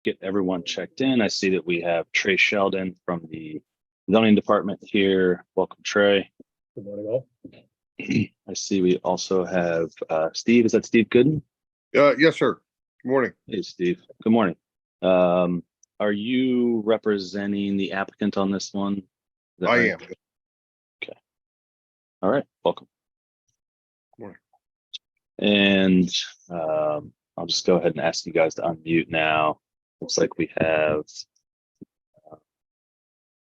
get everyone checked in. I see that we have Trey Sheldon from the zoning department here. Welcome, Trey. Good morning, all. I see we also have Steve. Is that Steve Gooden? Yes, sir. Good morning. Hey, Steve. Good morning. Are you representing the applicant on this one? Is that I right? am. Okay. All right. Welcome. Good morning. And I'll just go ahead and ask you guys to unmute now. Looks like we have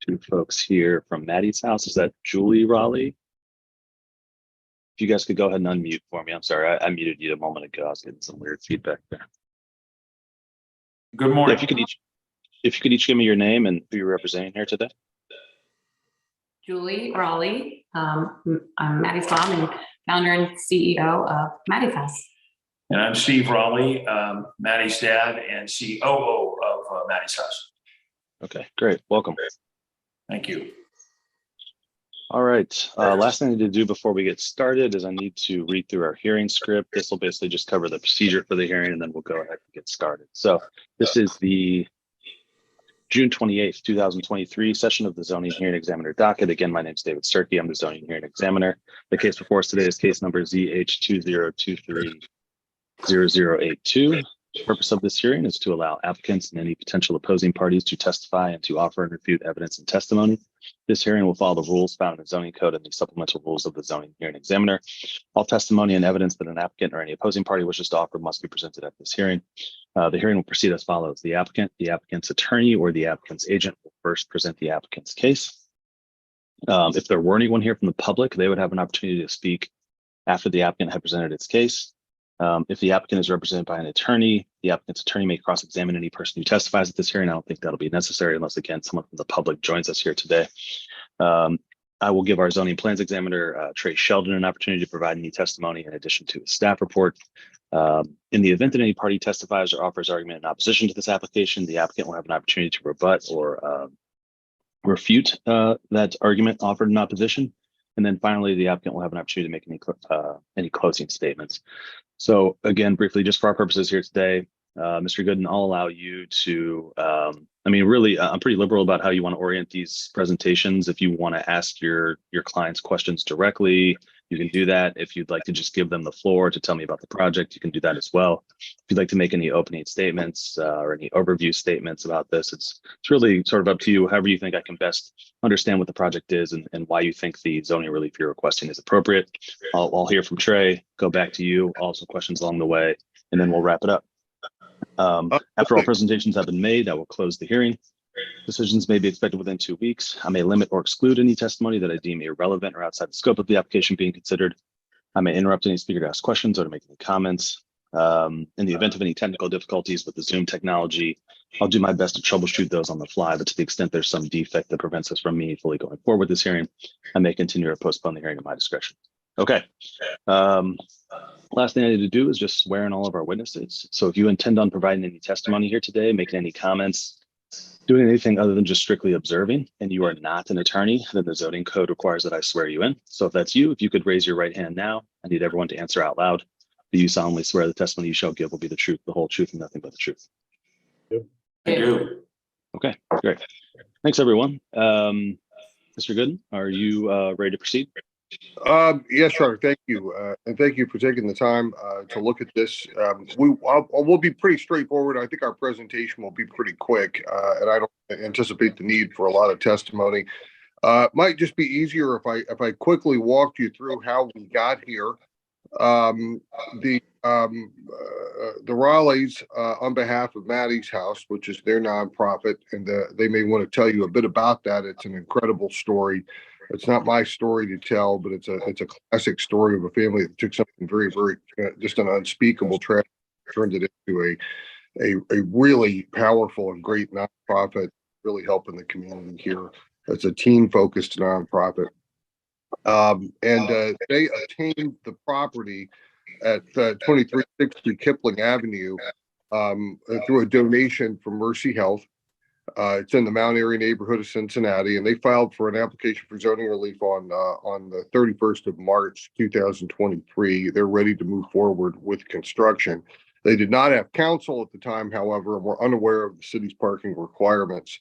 two folks here from Maddie's house. Is that Julie Raleigh? If you guys could go ahead and unmute for me. I'm sorry, I muted you a moment ago. I was getting some weird feedback there. Good Yeah, morning. if you could each give me your name and who you're representing here today. Julie Raleigh. I'm Maddie's mom and founder and CEO of Maddie's House. And I'm Steve Raleigh, Maddie's dad and COO of Maddie's House. Okay, great. Welcome. Thank you. All right. Last thing I need to do before we get started is I need to read through our hearing script. This will basically just cover the procedure for the hearing, and then we'll go ahead and get started. So this is the June 28th, 2023 session of the Zoning Hearing Examiner docket. Again, my name is David Sturkey. I'm the Zoning Hearing Examiner. The case before us today is case number ZH20230082. The purpose of this hearing is to allow applicants and any potential opposing parties to testify and to offer and refute evidence and testimony. This hearing will follow the rules found in the zoning code and the supplemental rules of the Zoning Hearing Examiner. All testimony and evidence that an applicant or any opposing party wishes to offer must be presented at this hearing. The hearing will proceed as follows. The applicant's attorney, or the applicant's agent will first present the applicant's case. If there were anyone here from the public, they would have an opportunity to speak after the applicant had presented its case. If the applicant is represented by an attorney, the applicant's attorney may cross-examine any person who testifies at this hearing. I don't think that'll be necessary unless, again, someone from the public joins us here today. I will give our zoning plans examiner, Trey Sheldon, an opportunity to provide any testimony in addition to a staff report. In the event that any party testifies or offers argument in opposition to this application, the applicant will have an opportunity to rebut or refute that argument offered in opposition. And then finally, the applicant will have an opportunity to make any closing statements. So again, briefly, just for our purposes here today, Mr. Gooden, I'll allow you to, really, I'm pretty liberal about how you want to orient these presentations. If you want to ask your clients questions directly, you can do that. If you'd like to just give them the floor to tell me about the project, you can do that as well. If you'd like to make any opening statements or any overview statements about this, it's really sort of up to you, however you think I can best understand what the project is and why you think the zoning relief you're requesting is appropriate. I'll hear from Trey, go back to you, also questions along the way, and then we'll wrap it up. After all presentations have been made, I will close the hearing. Decisions may be expected within 2 weeks. I may limit or exclude any testimony that I deem irrelevant or outside the scope of the application being considered. I may interrupt any speaker to ask questions or to make any comments. In the event of any technical difficulties with the Zoom technology, I'll do my best to troubleshoot those on the fly, but to the extent there's some defect that prevents us from meaningfully going forward with this hearing, I may continue or postpone the hearing at my discretion. Okay. Last thing I need to do is just swear in all of our witnesses. So if you intend on providing any testimony here today, making any comments, doing anything other than just strictly observing, and you are not an attorney, then the zoning code requires that I swear you in. So if that's you, if you could raise your right hand now, I need everyone to answer out loud. Do you solemnly swear the testimony you shall give will be the truth, the whole truth, and nothing but the truth? I do. Okay, great. Thanks, everyone. Mr. Gooden, are you ready to proceed? Yes, sir. Thank you. And thank you for taking the time to look at this. We'll be pretty straightforward. I think our presentation will be pretty quick, and I don't anticipate the need for a lot of testimony. Might just be easier if I quickly walked you through how we got here. The Raleighs, on behalf of Maddie's House, which is their nonprofit, and they may want to tell you a bit about that. It's an incredible story. It's not my story to tell, but it's a classic story of a family that took something very, very just an unspeakable tragedy, turned it into a really powerful and great nonprofit, really helping the community here. It's a teen-focused nonprofit. And they obtained the property at 2360 Kipling Avenue through a donation from Mercy Health. It's in the Mount Airy neighborhood of Cincinnati, and they filed for an application for zoning relief on the 31st of March 2023. They're ready to move forward with construction. They did not have counsel at the time, however, and were unaware of the city's parking requirements.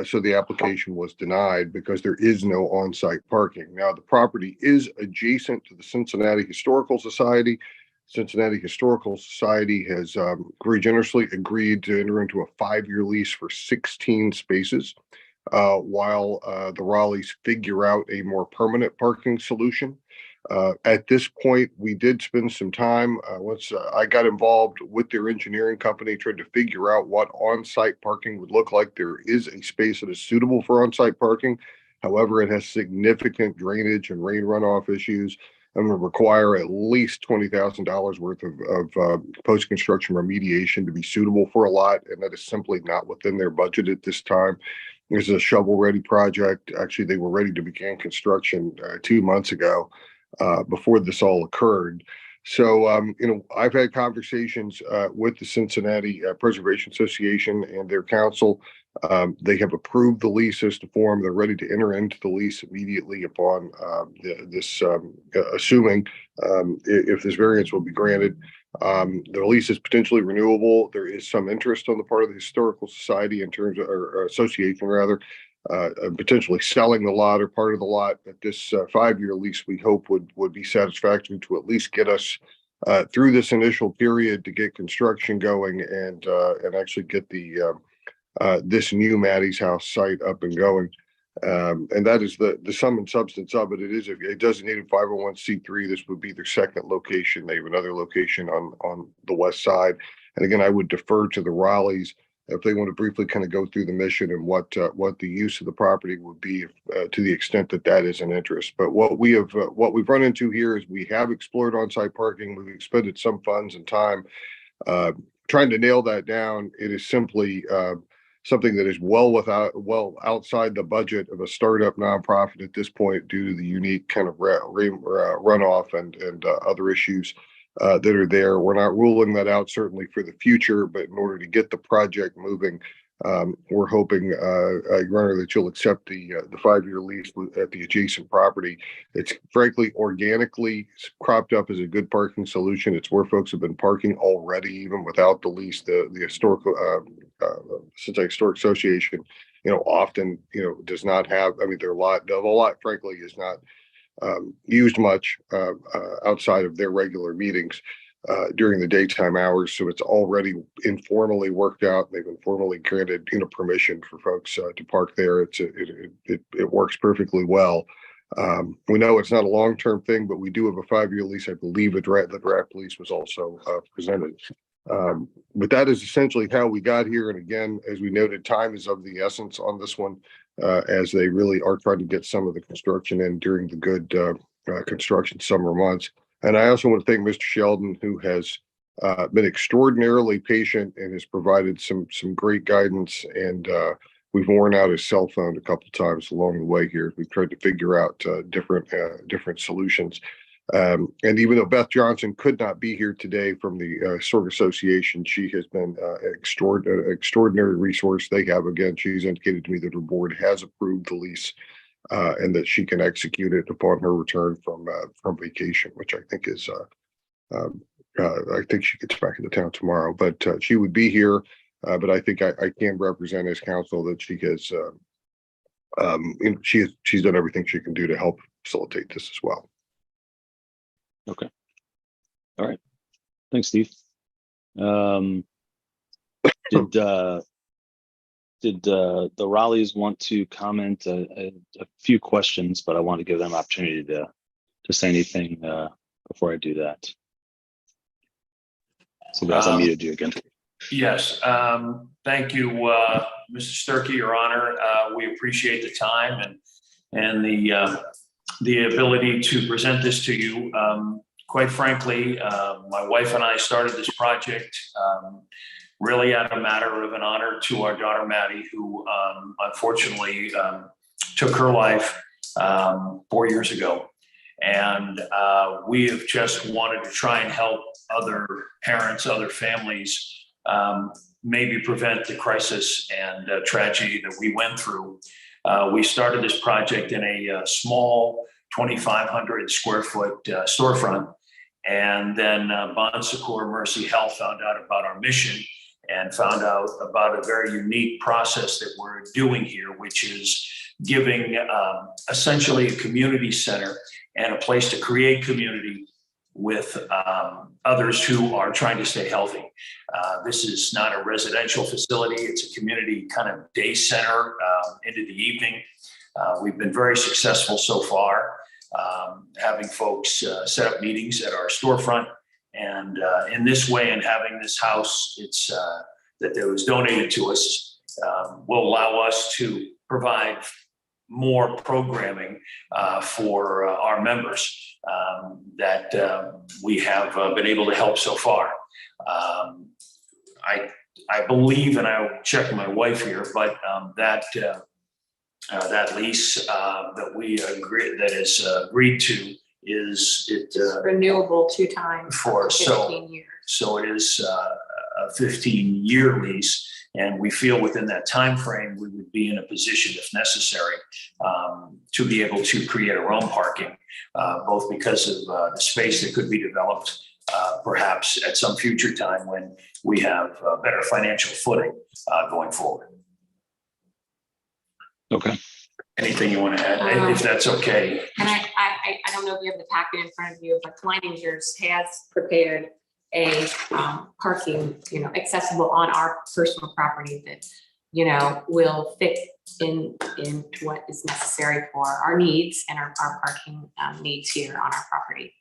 So the application was denied because there is no on-site parking. Now, the property is adjacent to the Cincinnati Historical Society. Cincinnati Historical Society has very generously agreed to enter into a 5-year lease for 16 spaces while the Raleighs figure out a more permanent parking solution. At this point, we did spend some time once I got involved with their engineering company, tried to figure out what on-site parking would look like. There is a space that is suitable for on-site parking. However, it has significant drainage and rain runoff issues and will require at least $20,000 worth of post-construction remediation to be suitable for a lot, and that is simply not within their budget at this time. This is a shovel-ready project. Actually, they were ready to begin construction 2 months ago. Before this all occurred. So, I've had conversations with the Cincinnati Preservation Association and their council. They have approved the lease as to form. They're ready to enter into the lease immediately upon assuming if this variance will be granted. The lease is potentially renewable. There is some interest on the part of the Historical Society in terms of, or association rather, potentially selling the lot or part of the lot. But this 5-year lease, we hope would be satisfactory to at least get us through this initial period to get construction going and actually get the this new Maddie's House site up and going. And that is the sum and substance of it. It is a designated 501c3. This would be their second location. They have another location on the west side. And again, I would defer to the Raleighs if they want to briefly kind of go through the mission and what the use of the property would be to the extent that that is an interest. But what we've run into here is we have explored on-site parking. We've expended some funds and time trying to nail that down. It is simply something that is well outside the budget of a startup nonprofit at this point due to the unique kind of runoff and other issues that are there. We're not ruling that out certainly for the future, but in order to get the project moving, we're hoping, Your Honor, that you'll accept the 5-year lease at the adjacent property. It's frankly organically cropped up as a good parking solution. It's where folks have been parking already, even without the lease. The historical Cincinnati Historic Association, often does not have. I mean, the lot frankly is not used much outside of their regular meetings during the daytime hours. So it's already informally worked out. They've informally granted permission for folks to park there. It works perfectly well. We know it's not a long-term thing, but we do have a 5-year lease. I believe the draft lease was also presented. But that is essentially how we got here. And again, as we noted, time is of the essence on this one, as they really are trying to get some of the construction in during the good construction summer months. And I also want to thank Mr. Sheldon, who has been extraordinarily patient and has provided some great guidance. And we've worn out his cell phone a couple of times along the way here. We've tried to figure out different solutions. And even though Beth Johnson could not be here today from the Historic Association, she has been an extraordinary resource. She's indicated to me that her board has approved the lease and that she can execute it upon her return from vacation, which I think is, I think she gets back into town tomorrow, but she would be here. But I think I can represent as counsel that she has, she's done everything she can do to help facilitate this as well. Okay. All right. Thanks, Steve. Did the Raleighs want to comment? A few questions, but I want to give them opportunity to say anything before I do that. So guys, I muted you again. Yes. Thank you, Mr. Sturkey, Your Honor. We appreciate the time and the ability to present this to you. Quite frankly, my wife and I started this project really out of a matter of an honor to our daughter, Maddie, who unfortunately took her life 4 years ago. And we have just wanted to try and help other parents, other families, maybe prevent the crisis and tragedy that we went through. We started this project in a small 2,500 square foot storefront. And then Bon Secours Mercy Health found out about our mission and found out about a very unique process that we're doing here, which is giving essentially a community center and a place to create community with others who are trying to stay healthy. This is not a residential facility. It's a community kind of day center into the evening. We've been very successful so far, having folks set up meetings at our storefront. And in this way, and having this house, it's that was donated to us, will allow us to provide more programming for our members that we have been able to help so far. I believe, and I'll check my wife here, but that lease that we is agreed to is Renewable 2 times for 15 years. So it is a 15-year lease, and we feel within that time frame we would be in a position, if necessary, to be able to create our own parking, both because of the space that could be developed, perhaps at some future time when we have better financial footing going forward. Okay. Anything you want to add, if that's okay? And I don't know if you have the packet in front of you, but Kleiningers has prepared a parking, accessible on our personal property that, will fit into what is necessary for our needs and our parking needs here on our property.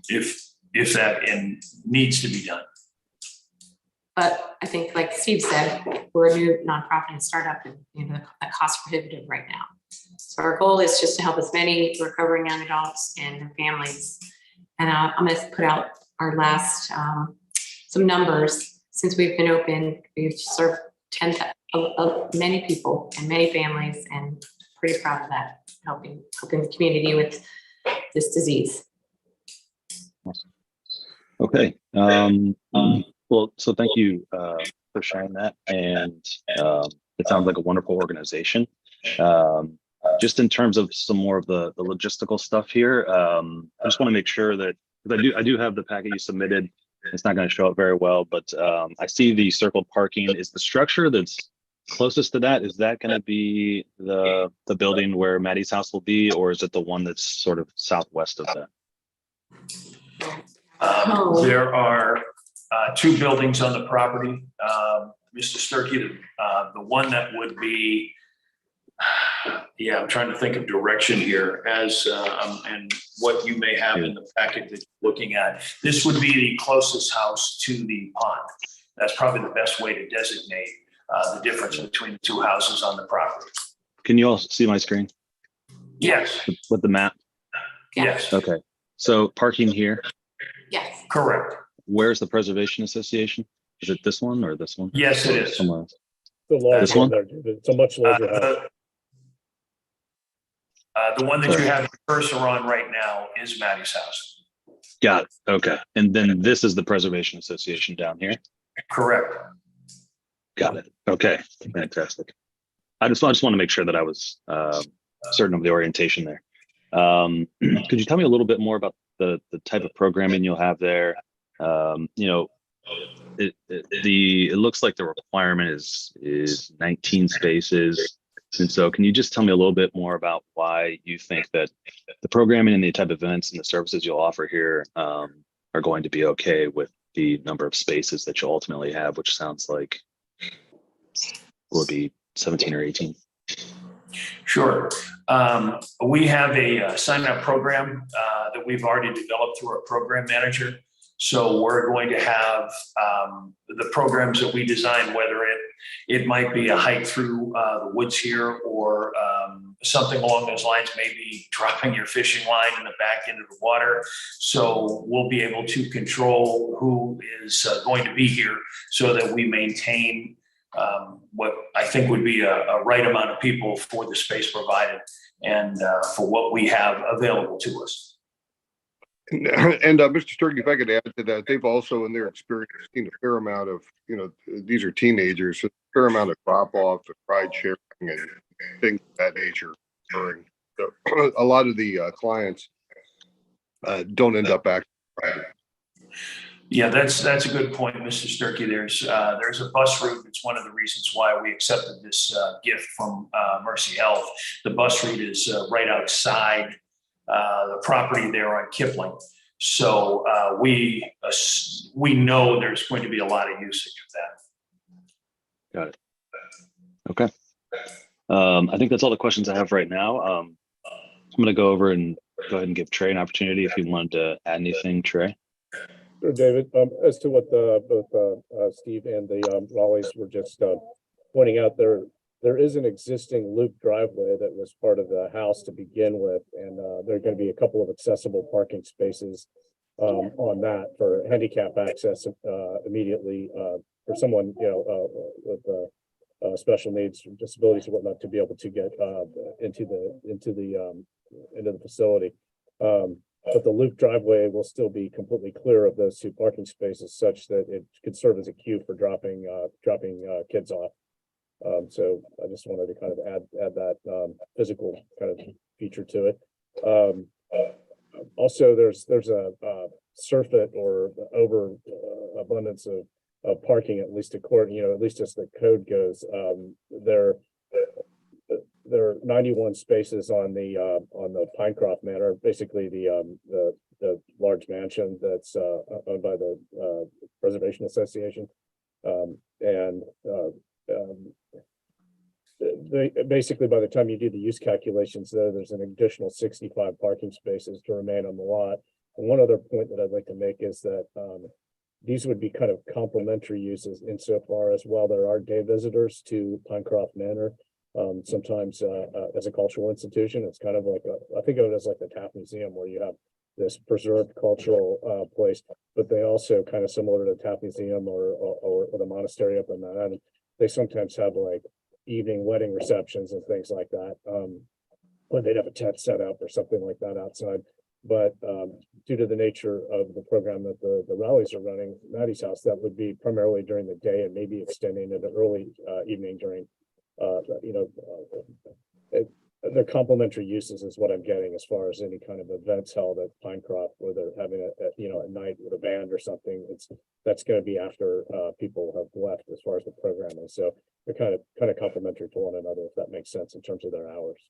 If that needs to be done. But I think, like Steve said, we're a new nonprofit and startup, and the cost prohibitive right now. So our goal is just to help as many recovering young adults and their families. And I'm going to put out our last some numbers. Since we've been open, we've served many people and many families, and pretty proud of that, helping the community with this disease. Okay. Well, so thank you for sharing that. And it sounds like a wonderful organization. Just in terms of some more of the logistical stuff here, I just want to make sure that, because I do have the packet you submitted. It's not going to show up very well, but I see the circled parking. Is the structure that's closest to that, is that going to be the building where Maddie's house will be, or is it the one that's sort of southwest of that? There are 2 buildings on the property. Mr. Sturkey, the one that would be, I'm trying to think of direction here as and what you may have in the packet that you're looking at. This would be the closest house to the pond. That's probably the best way to designate the difference between the 2 houses on the property. Can you all see my screen? Yes. With the map? Yes. Okay. So parking here. Yes. Correct. Where's the Preservation Association? Is it this one or this one? Yes, it is. Somewhere else? The larger This one? there, it's a much larger house. The one that you have your cursor on right now is Maddie's house. Got it. Okay. And then this is the Preservation Association down here. Correct. Got it. Okay. Fantastic. I just want to make sure that I was certain of the orientation there. Could you tell me a little bit more about the type of programming you'll have there? It looks like the requirement is 19 spaces. And so can you just tell me a little bit more about why you think that the programming and the type of events and the services you'll offer here are going to be okay with the number of spaces that you'll ultimately have, which sounds like will it be 17 or 18? Sure. We have a sign-up program that we've already developed through our program manager. So we're going to have the programs that we design, whether it might be a hike through the woods here or something along those lines, maybe dropping your fishing line in the back into the water. So we'll be able to control who is going to be here so that we maintain what I think would be a right amount of people for the space provided and for what we have available to us. And Mr. Sturkey, if I could add to that, they've also in their experience seen a fair amount of, these are teenagers, so a fair amount of drop off and ride sharing and things of that nature occurring. So a lot of the clients don't end up back. Yeah, that's a good point, Mr. Sturkey. There's a bus route. It's one of the reasons why we accepted this gift from Mercy Health. The bus route is right outside the property there on Kipling. So we know there's going to be a lot of usage of that. Got it. Okay. I think that's all the questions I have right now. I'm going to go over and go ahead and give Trey an opportunity if he wanted to add anything, Trey. Sure, David, as to what both Steve and the Raleighs were just pointing out, there is an existing loop driveway that was part of the house to begin with, and there are going to be a couple of accessible parking spaces on that for handicap access immediately for someone, with special needs, disabilities, and whatnot, to be able to get into the facility. But the loop driveway will still be completely clear of those two parking spaces, such that it could serve as a queue for dropping kids off. So I just wanted to kind of add that physical kind of feature to it. Also, there's a surfeit or over abundance of parking, at least according, at least as the code goes. There are 91 spaces on the Pinecroft Manor, basically the large mansion that's owned by the Preservation Association, and basically by the time you do the use calculations, there's an additional 65 parking spaces to remain on the lot. And one other point that I'd like to make is that these would be kind of complementary uses insofar as, while there are day visitors to Pinecroft Manor, sometimes as a cultural institution, it's kind of like I think of it as like the Taft Museum, where you have this preserved cultural place, but they also, kind of similar to the Taft Museum or the monastery up in Manhattan, they sometimes have like evening wedding receptions and things like that, when they'd have a tent set up or something like that outside. But due to the nature of the program that the Raleighs are running, Maddie's house, that would be primarily during the day and maybe extending into early evening during the complementary uses is what I'm getting as far as any kind of events held at Pinecroft, where they're having a night with a band or something. That's going to be after people have left as far as the programming. So they're kind of complementary to one another, if that makes sense in terms of their hours.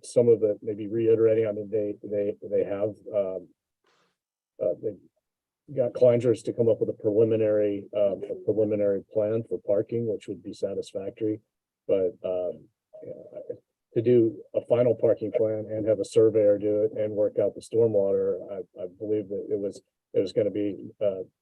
Some of it maybe reiterating. I mean, they have they got Kleinger's to come up with a preliminary plan for parking, which would be satisfactory. But to do a final parking plan and have a surveyor do it and work out the stormwater, I believe that it was going to be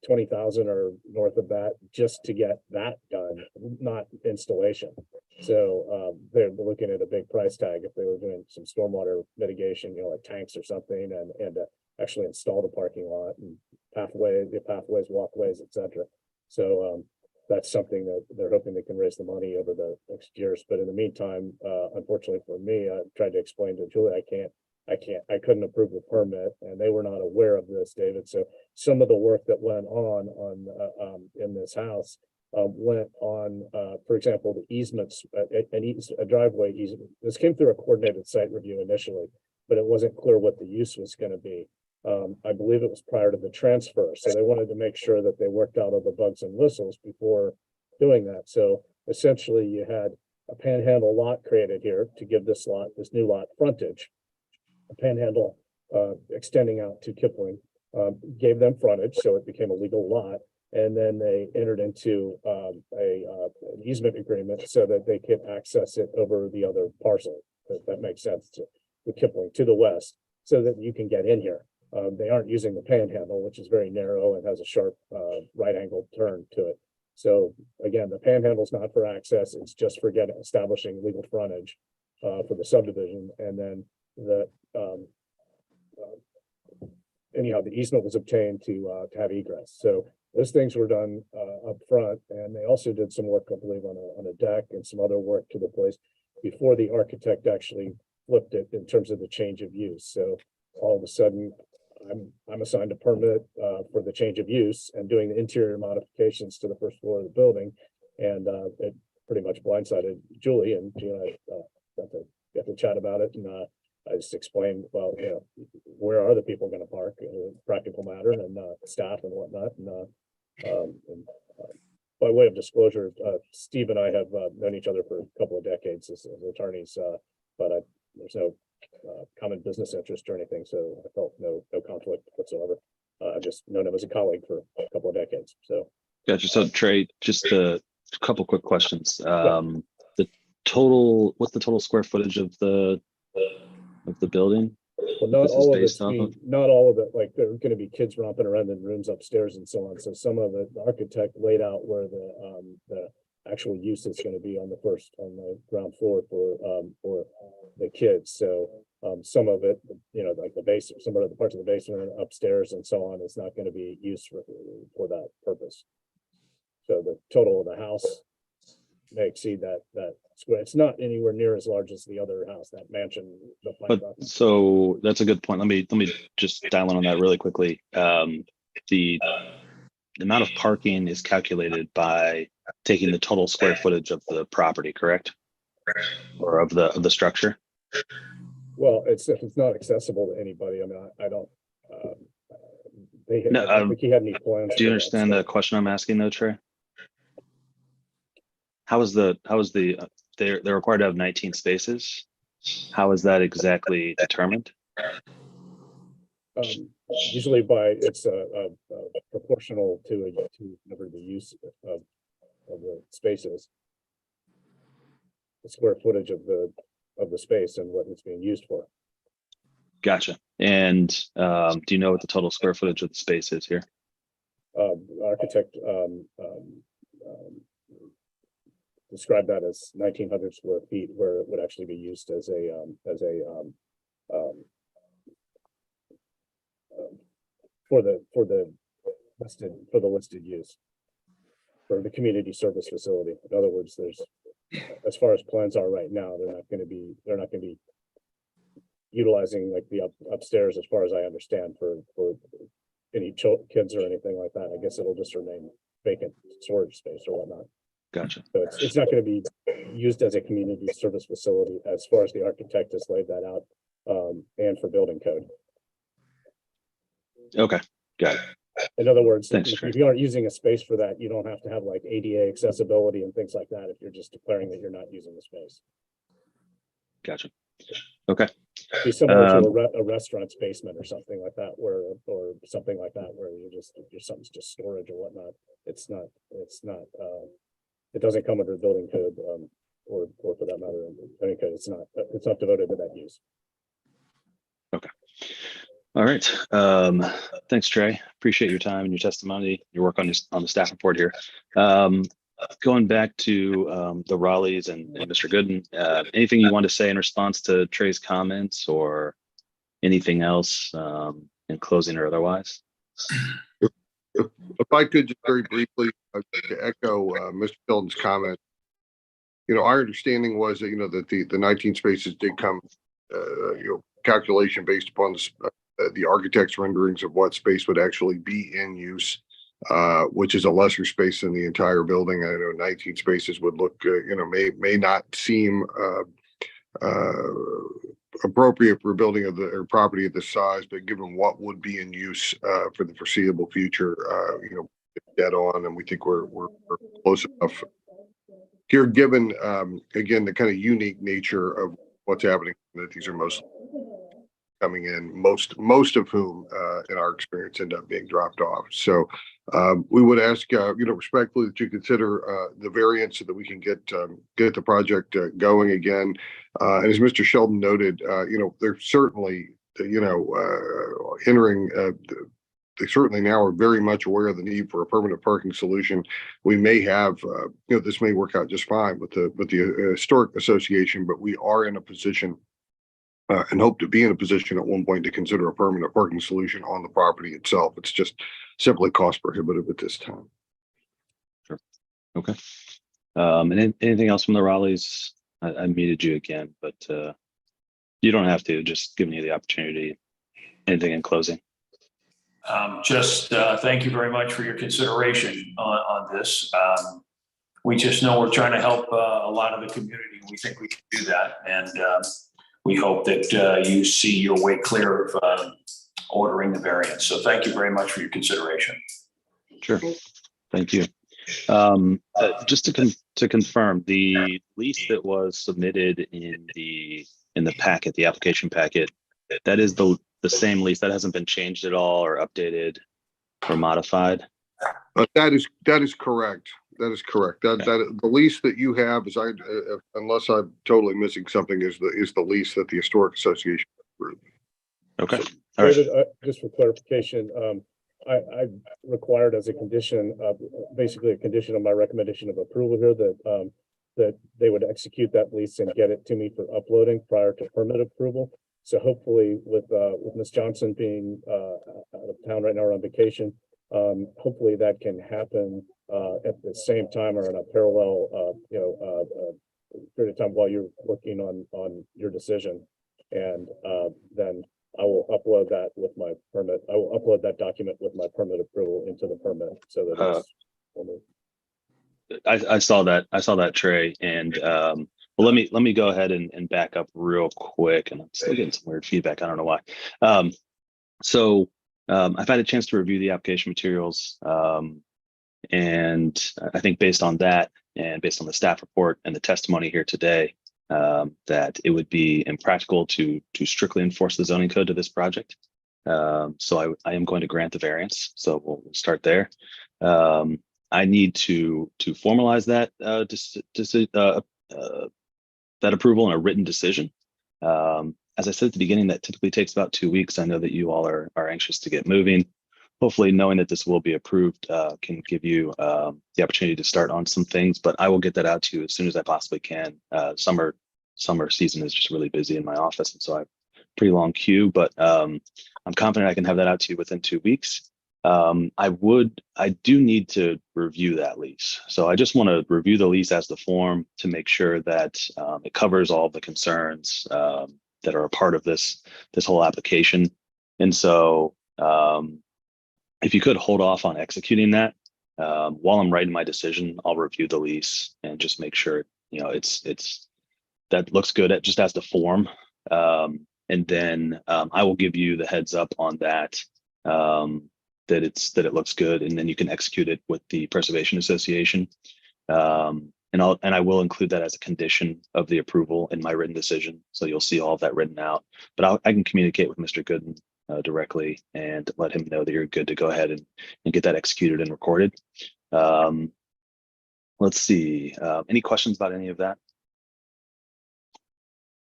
20,000 or north of that just to get that done, not installation. So they're looking at a big price tag if they were doing some stormwater mitigation, like tanks or something, and actually install the parking lot and pathways, walkways, etc. So that's something that they're hoping they can raise the money over the next years. But in the meantime, unfortunately for me, I tried to explain to Julie, I couldn't approve the permit, and they were not aware of this, David. So some of the work that went on in this house went on, for example, the easements, a driveway easement. This came through a coordinated site review initially, but it wasn't clear what the use was going to be. I believe it was prior to the transfer, so they wanted to make sure that they worked out all the bugs and whistles before doing that. So essentially, you had a panhandle lot created here to give this new lot frontage. A panhandle extending out to Kipling gave them frontage, so it became a legal lot. And then they entered into an easement agreement so that they could access it over the other parcel. If that makes sense, to the Kipling to the west, so that you can get in here. They aren't using the panhandle, which is very narrow and has a sharp right angle turn to it. So again, the panhandle is not for access; it's just for establishing legal frontage for the subdivision. And then anyhow, the easement was obtained to have egress. So those things were done up front, and they also did some work, I believe, on a deck and some other work to the place before the architect actually flipped it in terms of the change of use. So all of a sudden, I'm assigned a permit for the change of use and doing the interior modifications to the first floor of the building, and it pretty much blindsided Julie, and Julie and I got to chat about it, and I just explained, well, where are the people going to park, practical matter, and staff and whatnot. By way of disclosure, Steve and I have known each other for a couple of decades as attorneys, but there's no common business interest or anything, so I felt no conflict whatsoever. I've just known him as a colleague for a couple of decades. So, Gotcha. So Trey, just a couple quick questions. What's the total square footage of the building? well, not This is all of based it's off of? not all of it. Like there are going to be kids romping around in rooms upstairs and so on. So some of it, the architect laid out where the actual use is going to be on the ground floor for the kids. So some of it, like the basement, some of the parts of the basement and upstairs and so on is not going to be used for that purpose. So the total of the house may exceed that square. It's not anywhere near as large as the other house, that mansion. But so that's a good point. Let me just dial in on that really quickly. The amount of parking is calculated by taking the total square footage of the property, correct? Or of the structure? Well, if it's not accessible to anybody, I mean, I don't. I No, don't think he had any plans. Do you for that understand the stuff. question I'm asking though, Trey? How is the they're required to have 19 spaces? How is that exactly determined? Usually it's proportional to whatever the use of the spaces, the square footage of the space and what it's being used for. Gotcha. And do you know what the total square footage of the space is here? Architect described that as 1,900 square feet, where it would actually be used as a for the listed use for the community service facility. In other words, there's, as far as plans are right now, they're not going to be utilizing like the upstairs, as far as I understand, for any kids or anything like that. I guess it'll just remain vacant storage space or whatnot. Gotcha. So it's not going to be used as a community service facility as far as the architect has laid that out, and for building code. Okay, got it. In other words, Thanks, if Trey. you aren't using a space for that, you don't have to have like ADA accessibility and things like that if you're just declaring that you're not using the space. Gotcha. Okay. It'd be similar to a restaurant's basement or something like that, where something's just storage or whatnot. It's not it doesn't come under building code, or for that matter, building code. It's not devoted to that use. Okay. All right. Thanks, Trey. Appreciate your time and your testimony, your work on the staff report here. Going back to the Raleighs and Mr. Gooden, anything you want to say in response to Trey's comments or anything else in closing or otherwise? If I could just very briefly to echo Mr. Tilton's comment, our understanding was that, that the 19 spaces did come, calculation based upon the architect's renderings of what space would actually be in use, which is a lesser space than the entire building. I know 19 spaces would look, may not seem appropriate for a building or property of this size, but given what would be in use for the foreseeable future, dead on, and we think we're close enough here, given again the kind of unique nature of what's happening, that these are mostly coming in, most of whom in our experience end up being dropped off. So we would ask respectfully that you consider the variance so that we can get the project going again. And as Mr. Sheldon noted, they're certainly entering they certainly now are very much aware of the need for a permanent parking solution. We may have, this may work out just fine with the Historic Association, but we are in a position and hope to be in a position at one point to consider a permanent parking solution on the property itself. It's just simply cost prohibitive at this time. Sure. Okay. And anything else from the Raleighs? I muted you again, but you don't have to, just giving you the opportunity. Anything in closing? Thank you very much for your consideration on this. We just know we're trying to help a lot of the community. We think we can do that. And we hope that you see your way clear of ordering the variance. So thank you very much for your consideration. Sure. Thank you. Just to confirm, the lease that was submitted in the packet, the application packet, that is the same lease. That hasn't been changed at all or updated or modified. That is correct. That is correct. That the lease that you have is, unless I'm totally missing something, is the lease that the Historic Association approved. Okay. All right. David, just for clarification, I required as a condition, basically a condition of my recommendation of approval here, that they would execute that lease and get it to me for uploading prior to permit approval. So hopefully with Ms. Johnson being out of town right now or on vacation, hopefully that can happen at the same time or in a parallel, period of time while you're working on your decision. And then I will upload that with my permit. I will upload that document with my permit approval into the permit so that it's. I saw that, Trey, and well, let me go ahead and back up real quick. And I'm still getting some weird feedback. I don't know why. I've had a chance to review the application materials, and I think based on that and based on the staff report and the testimony here today, that it would be impractical to strictly enforce the zoning code to this project. So I am going to grant the variance. So we'll start there. I need to formalize that that approval in a written decision. As I said at the beginning, that typically takes about 2 weeks. I know that you all are anxious to get moving. Hopefully, knowing that this will be approved can give you the opportunity to start on some things, but I will get that out to you as soon as I possibly can. Summer season is just really busy in my office, and so I have a pretty long queue, but I'm confident I can have that out to you within 2 weeks. I do need to review that lease. So I just want to review the lease as the form to make sure that it covers all the concerns that are a part of this whole application. And so if you could hold off on executing that while I'm writing my decision, I'll review the lease and just make sure it's that looks good just as the form. And then I will give you the heads up on that. That it looks good, and then you can execute it with the Preservation Association. And I will include that as a condition of the approval in my written decision. So you'll see all of that written out, but I can communicate with Mr. Gooden directly and let him know that you're good to go ahead and get that executed and recorded. Let's see, any questions about any of that?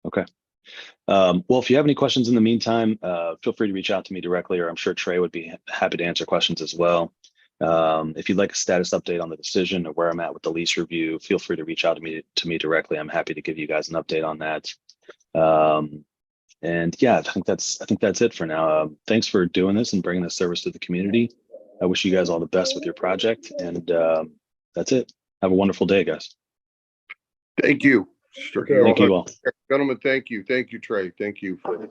Okay. Well, if you have any questions in the meantime, feel free to reach out to me directly, or I'm sure Trey would be happy to answer questions as well. If you'd like a status update on the decision or where I'm at with the lease review, feel free to reach out to me directly. I'm happy to give you guys an update on that. And yeah, I think that's it for now. Thanks for doing this and bringing this service to the community. I wish you guys all the best with your project, and that's it. Have a wonderful day, guys. Thank you. Thank you all. Gentlemen, thank you. Thank you, Trey. Thank you for